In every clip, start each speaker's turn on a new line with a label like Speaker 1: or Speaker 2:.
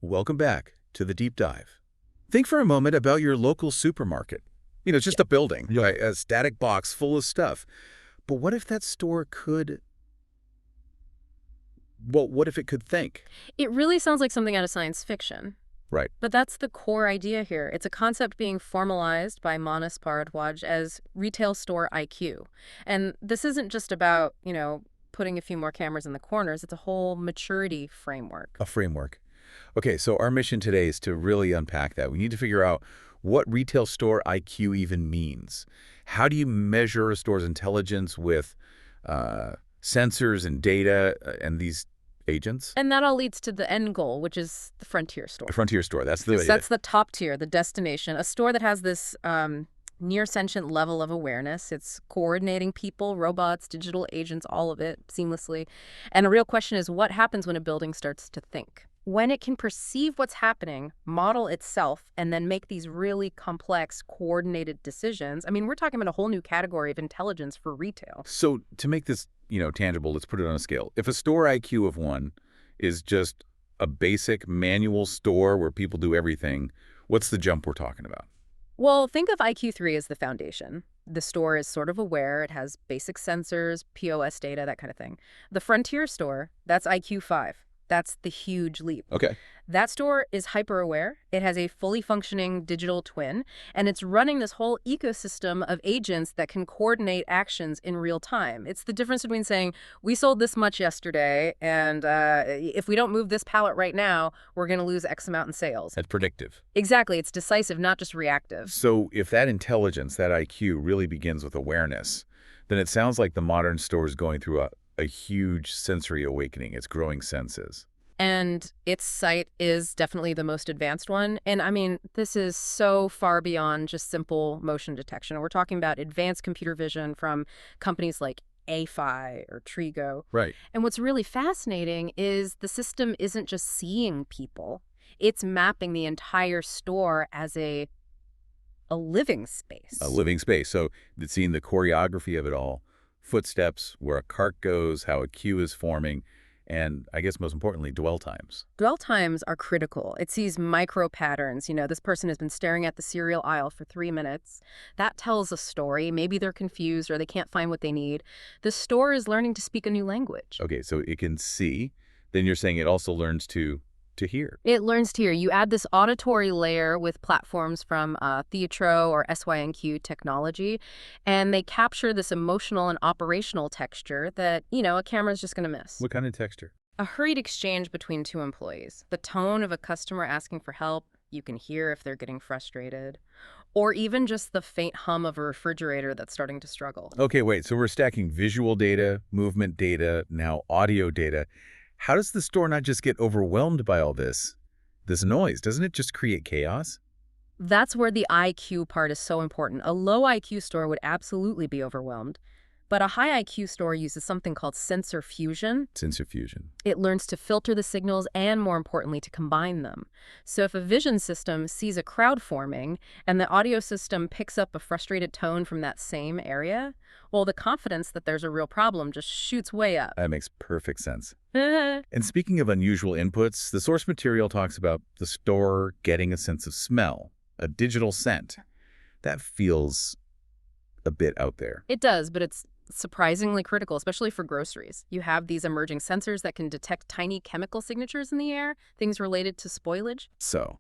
Speaker 1: Welcome back to the deep dive. Think for a moment about your local supermarket. It's just a building, right? A static box full of stuff. But what if that store could, well, what if it could think?
Speaker 2: It really sounds like something out of science fiction.
Speaker 1: Right.
Speaker 2: But that's the core idea here. It's a concept being formalized by Manas Bharadwaj as retail store IQ. And this isn't just about, putting a few more cameras in the corners. It's a whole maturity framework.
Speaker 1: A framework. Okay, so our mission today is to really unpack that. We need to figure out what retail store IQ even means. How do you measure a store's intelligence with sensors and data and these agents?
Speaker 2: And that all leads to the end goal, which is the frontier store.
Speaker 1: A frontier store, that's the...
Speaker 2: So that's the top tier, the destination. A store that has this near-sentient level of awareness. It's coordinating people, robots, digital agents, all of it seamlessly. And the real question is, what happens when a building starts to think? When it can perceive what's happening, model itself, and then make these really complex, coordinated decisions. I mean, we're talking about a whole new category of intelligence for retail.
Speaker 1: So to make this, tangible, let's put it on a scale. If a store IQ of 1 is just a basic manual store where people do everything, what's the jump we're talking about?
Speaker 2: Well, think of IQ3 as the foundation. The store is sort of aware. It has basic sensors, POS data, that kind of thing. The frontier store, that's IQ5. That's the huge leap.
Speaker 1: Okay.
Speaker 2: That store is hyper-aware. It has a fully functioning digital twin, and it's running this whole ecosystem of agents that can coordinate actions in real time. It's the difference between saying, we sold this much yesterday, and if we don't move this pallet right now, we're going to lose X amount in sales.
Speaker 1: That's predictive.
Speaker 2: Exactly. It's decisive, not just reactive.
Speaker 1: So if that intelligence, that IQ, really begins with awareness, then it sounds like the modern store is going through a huge sensory awakening, its growing senses.
Speaker 2: And its sight is definitely the most advanced one. And I mean, this is so far beyond just simple motion detection. We're talking about advanced computer vision from companies like AFI or Trigo.
Speaker 1: Right.
Speaker 2: And what's really fascinating is the system isn't just seeing people. It's mapping the entire store as a living space.
Speaker 1: A living space. So it's seeing the choreography of it all. Footsteps, where a cart goes, how a queue is forming, and I guess most importantly, dwell times.
Speaker 2: Dwell times are critical. It sees micro patterns. This person has been staring at the cereal aisle for 3 minutes. That tells a story. Maybe they're confused or they can't find what they need. The store is learning to speak a new language.
Speaker 1: Okay, so it can see. Then you're saying it also learns to hear.
Speaker 2: It learns to hear. You add this auditory layer with platforms from Theatro or SYNQ technology, and they capture this emotional and operational texture that, a camera's just going to miss.
Speaker 1: What kind of texture?
Speaker 2: A hurried exchange between two employees. The tone of a customer asking for help. You can hear if they're getting frustrated. Or even just the faint hum of a refrigerator that's starting to struggle.
Speaker 1: Okay, wait. So we're stacking visual data, movement data, now audio data. How does the store not just get overwhelmed by all this noise? Doesn't it just create chaos?
Speaker 2: That's where the IQ part is so important. A low IQ store would absolutely be overwhelmed. But a high IQ store uses something called sensor fusion.
Speaker 1: Sensor fusion.
Speaker 2: It learns to filter the signals and, more importantly, to combine them. So if a vision system sees a crowd forming and the audio system picks up a frustrated tone from that same area, well, the confidence that there's a real problem just shoots way up.
Speaker 1: That makes perfect sense. And speaking of unusual inputs, the source material talks about the store getting a sense of smell, a digital scent. That feels a bit out there.
Speaker 2: It does, but it's surprisingly critical, especially for groceries. You have these emerging sensors that can detect tiny chemical signatures in the air, things related to spoilage.
Speaker 1: So,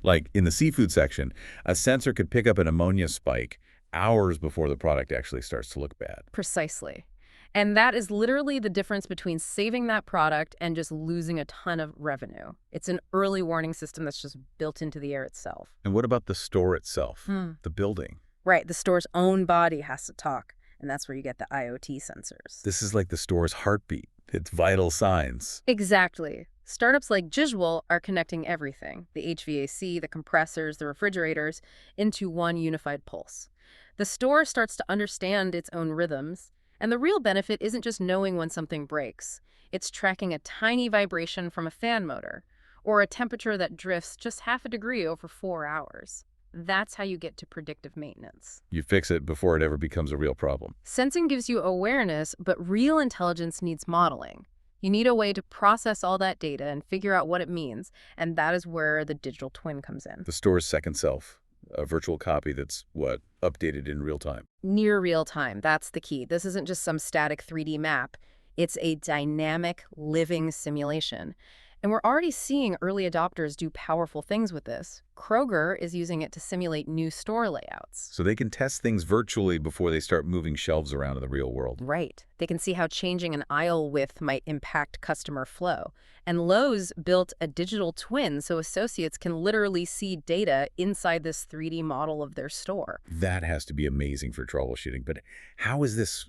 Speaker 1: like in the seafood section, a sensor could pick up an ammonia spike hours before the product actually starts to look bad.
Speaker 2: Precisely. And that is literally the difference between saving that product and just losing a ton of revenue. It's an early warning system that's just built into the air itself.
Speaker 1: And what about the store itself, the building?
Speaker 2: Right, the store's own body has to talk, and that's where you get the IoT sensors.
Speaker 1: This is like the store's heartbeat, its vital signs.
Speaker 2: Exactly. Startups like Giswell are connecting everything, the HVAC, the compressors, the refrigerators, into one unified pulse. The store starts to understand its own rhythms, and the real benefit isn't just knowing when something breaks. It's tracking a tiny vibration from a fan motor, or a temperature that drifts just half a degree over 4 hours. That's how you get to predictive maintenance.
Speaker 1: You fix it before it ever becomes a real problem.
Speaker 2: Sensing gives you awareness, but real intelligence needs modeling. You need a way to process all that data and figure out what it means, and that is where the digital twin comes in.
Speaker 1: The store's second self, a virtual copy that's, what, updated in real time.
Speaker 2: Near real time, that's the key. This isn't just some static 3D map. It's a dynamic, living simulation. And we're already seeing early adopters do powerful things with this. Kroger is using it to simulate new store layouts.
Speaker 1: So they can test things virtually before they start moving shelves around in the real world.
Speaker 2: Right. They can see how changing an aisle width might impact customer flow. And Lowe's built a digital twin so associates can literally see data inside this 3D model of their store.
Speaker 1: That has to be amazing for troubleshooting. But how is this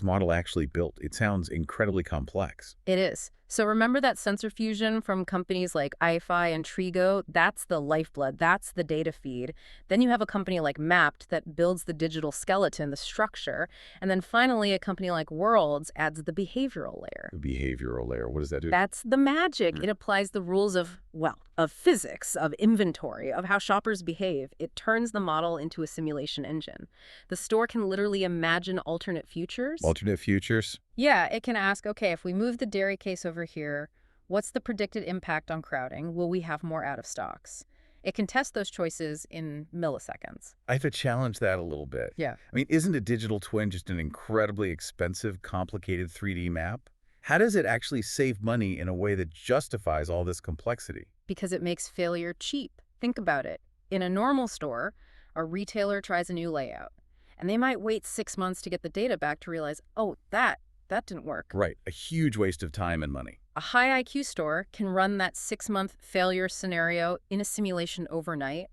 Speaker 1: model actually built? It sounds incredibly complex.
Speaker 2: It is. So remember that sensor fusion from companies like iFi and Trigo? That's the lifeblood. That's the data feed. Then you have a company like Mapped that builds the digital skeleton, the structure. And then finally, a company like Worlds adds the behavioral layer.
Speaker 1: The behavioral layer, what does that do?
Speaker 2: That's the magic. It applies the rules of, well, of physics, of inventory, of how shoppers behave. It turns the model into a simulation engine. The store can literally imagine alternate futures.
Speaker 1: Alternate futures?
Speaker 2: Yeah, it can ask, okay, if we move the dairy case over here, what's the predicted impact on crowding? Will we have more out of stocks? It can test those choices in milliseconds.
Speaker 1: I have to challenge that a little bit.
Speaker 2: Yeah.
Speaker 1: I mean, isn't a digital twin just an incredibly expensive, complicated 3D map? How does it actually save money in a way that justifies all this complexity?
Speaker 2: Because it makes failure cheap. Think about it. In a normal store, a retailer tries a new layout, and they might wait 6 months to get the data back to realize, oh, that didn't work.
Speaker 1: Right, a huge waste of time and money.
Speaker 2: A high IQ store can run that 6-month failure scenario in a simulation overnight.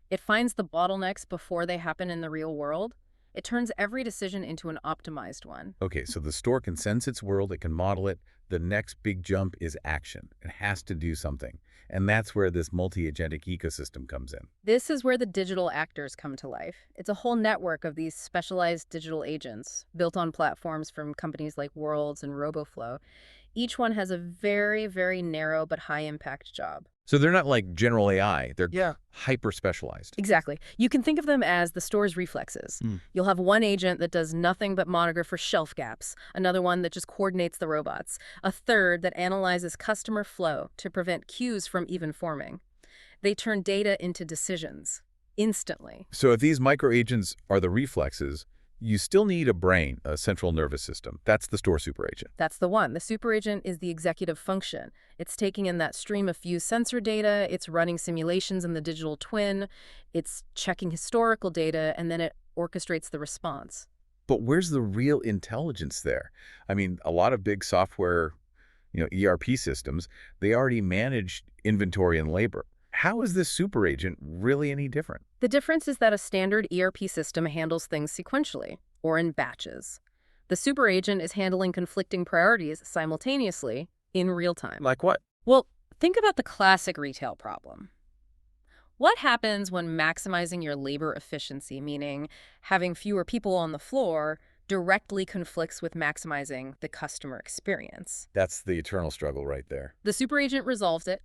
Speaker 2: It finds the bottlenecks before they happen in the real world. It turns every decision into an optimized one.
Speaker 1: Okay, so the store can sense its world, it can model it. The next big jump is action. It has to do something. And that's where this multi-agentic ecosystem comes in.
Speaker 2: This is where the digital actors come to life. It's a whole network of these specialized digital agents built on platforms from companies like Worlds and RoboFlow. Each one has a very, very narrow but high-impact job.
Speaker 1: So they're not like general AI. They're hyper-specialized.
Speaker 2: Exactly. You can think of them as the store's reflexes. You'll have one agent that does nothing but monitor for shelf gaps, another one that just coordinates the robots, a third that analyzes customer flow to prevent queues from even forming. They turn data into decisions instantly.
Speaker 1: So if these micro-agents are the reflexes, you still need a brain, a central nervous system. That's the store super agent.
Speaker 2: That's the one. The super agent is the executive function. It's taking in that stream of fused sensor data, it's running simulations in the digital twin, it's checking historical data, and then it orchestrates the response.
Speaker 1: But where's the real intelligence there? I mean, a lot of big software, ERP systems, they already manage inventory and labor. How is this super agent really any different?
Speaker 2: The difference is that a standard ERP system handles things sequentially, or in batches. The super agent is handling conflicting priorities simultaneously in real time.
Speaker 1: Like what?
Speaker 2: Well, think about the classic retail problem. What happens when maximizing your labor efficiency, meaning having fewer people on the floor, directly conflicts with maximizing the customer experience?
Speaker 1: That's the eternal struggle right there.
Speaker 2: The super agent resolves it.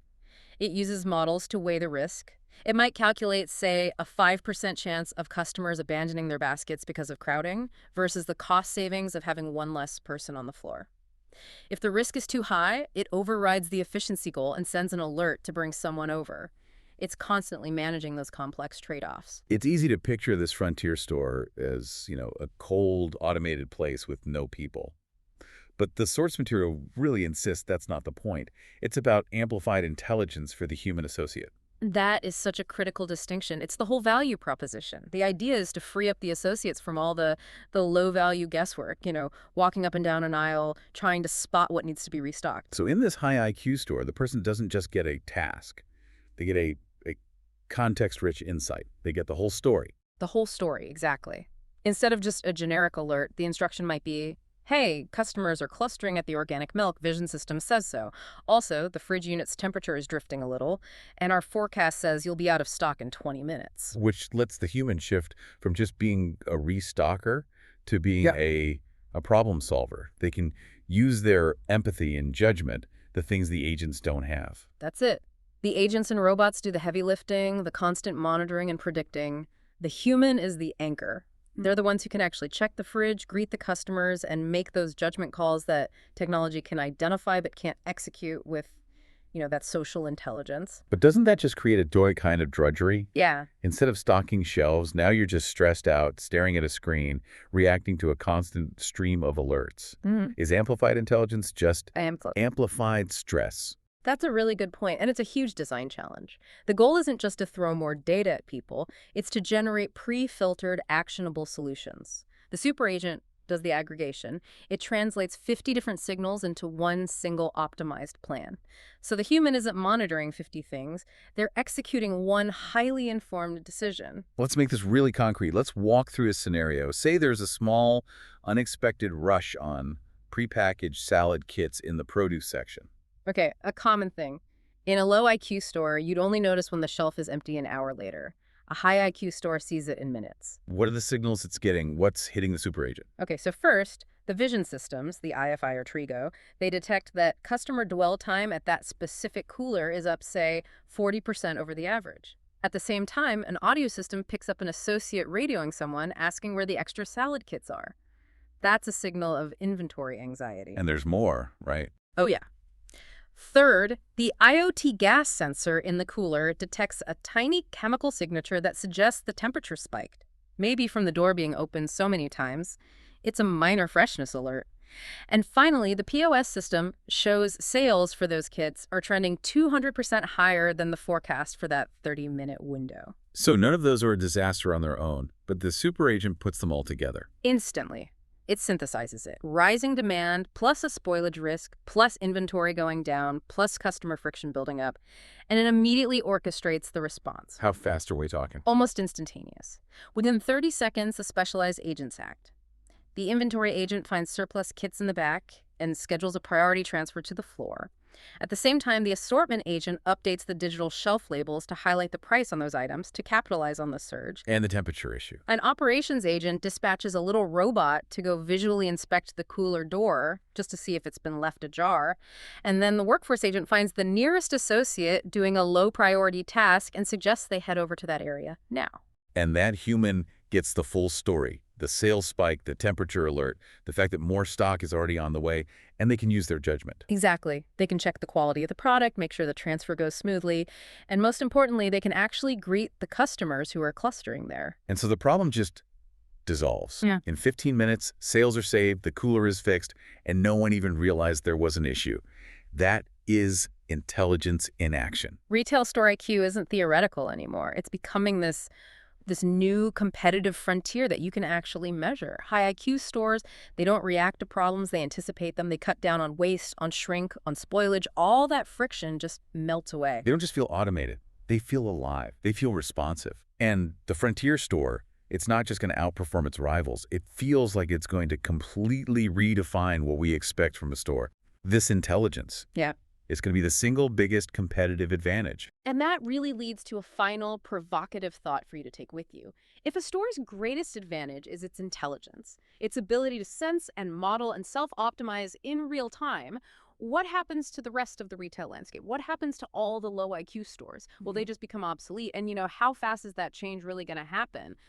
Speaker 2: It uses models to weigh the risk. It might calculate, say, a 5% chance of customers abandoning their baskets because of crowding versus the cost savings of having one less person on the floor. If the risk is too high, it overrides the efficiency goal and sends an alert to bring someone over. It's constantly managing those complex trade-offs.
Speaker 1: It's easy to picture this frontier store as, a cold, automated place with no people. But the source material really insists that's not the point. It's about amplified intelligence for the human associate.
Speaker 2: That is such a critical distinction. It's the whole value proposition. The idea is to free up the associates from all the low-value guesswork, walking up and down an aisle, trying to spot what needs to be restocked.
Speaker 1: So in this high IQ store, the person doesn't just get a task. They get a context-rich insight. They get the whole story.
Speaker 2: The whole story, exactly. Instead of just a generic alert, the instruction might be, hey, customers are clustering at the organic milk. Vision system says so. Also, the fridge unit's temperature is drifting a little, and our forecast says you'll be out of stock in 20 minutes.
Speaker 1: Which lets the human shift from just being a restocker to being a problem solver. They can use their empathy and judgment, the things the agents don't have.
Speaker 2: That's it. The agents and robots do the heavy lifting, the constant monitoring and predicting. The human is the anchor. They're the ones who can actually check the fridge, greet the customers, and make those judgment calls that technology can identify but can't execute with, that social intelligence.
Speaker 1: But doesn't that just create a kind of drudgery?
Speaker 2: Yeah.
Speaker 1: Instead of stocking shelves, now you're just stressed out, staring at a screen, reacting to a constant stream of alerts. Is amplified intelligence just
Speaker 2: I am close.
Speaker 1: amplified stress?
Speaker 2: That's a really good point, and it's a huge design challenge. The goal isn't just to throw more data at people, it's to generate pre-filtered, actionable solutions. The super agent does the aggregation. It translates 50 different signals into one single optimized plan. So the human isn't monitoring 50 things, they're executing one highly informed decision.
Speaker 1: Let's make this really concrete. Let's walk through a scenario. Say there's a small, unexpected rush on prepackaged salad kits in the produce section.
Speaker 2: Okay, a common thing. In a low IQ store, you'd only notice when the shelf is empty an hour later. A high IQ store sees it in minutes.
Speaker 1: What are the signals it's getting? What's hitting the super agent?
Speaker 2: Okay, so first, the vision systems, the IFI or Trigo, they detect that customer dwell time at that specific cooler is up, say, 40% over the average. At the same time, an audio system picks up an associate radioing someone asking where the extra salad kits are. That's a signal of inventory anxiety.
Speaker 1: And there's more, right?
Speaker 2: Oh, yeah. Third, the IoT gas sensor in the cooler detects a tiny chemical signature that suggests the temperature spiked. Maybe from the door being opened so many times. It's a minor freshness alert. And finally, the POS system shows sales for those kits are trending 200% higher than the forecast for that 30-minute window.
Speaker 1: So none of those are a disaster on their own, but the super agent puts them all together.
Speaker 2: Instantly. It synthesizes it. Rising demand, plus a spoilage risk, plus inventory going down, plus customer friction building up, and it immediately orchestrates the response.
Speaker 1: How fast are we talking?
Speaker 2: Almost instantaneous. Within 30 seconds, the specialized agents act. The inventory agent finds surplus kits in the back and schedules a priority transfer to the floor. At the same time, the assortment agent updates the digital shelf labels to highlight the price on those items to capitalize on the surge.
Speaker 1: And the temperature issue.
Speaker 2: An operations agent dispatches a little robot to go visually inspect the cooler door just to see if it's been left ajar. And then the workforce agent finds the nearest associate doing a low-priority task and suggests they head over to that area now.
Speaker 1: And that human gets the full story. The sales spike, the temperature alert, the fact that more stock is already on the way, and they can use their judgment.
Speaker 2: Exactly. They can check the quality of the product, make sure the transfer goes smoothly, and most importantly, they can actually greet the customers who are clustering there.
Speaker 1: And so the problem just dissolves.
Speaker 2: Yeah.
Speaker 1: In 15 minutes, sales are saved, the cooler is fixed, and no one even realized there was an issue. That is intelligence in action.
Speaker 2: Retail store IQ isn't theoretical anymore. It's becoming this new competitive frontier that you can actually measure. High IQ stores, they don't react to problems, they anticipate them, they cut down on waste, on shrink, on spoilage. All that friction just melts away.
Speaker 1: They don't just feel automated, they feel alive, they feel responsive. And the frontier store, it's not just going to outperform its rivals, it feels like it's going to completely redefine what we expect from a store. This intelligence.
Speaker 2: Yeah.
Speaker 1: It's going to be the single biggest competitive advantage.
Speaker 2: And that really leads to a final provocative thought for you to take with you. If a store's greatest advantage is its intelligence, its ability to sense and model and self-optimize in real time, what happens to the rest of the retail landscape? What happens to all the low IQ stores? Will they just become obsolete? And, how fast is that change really going to happen?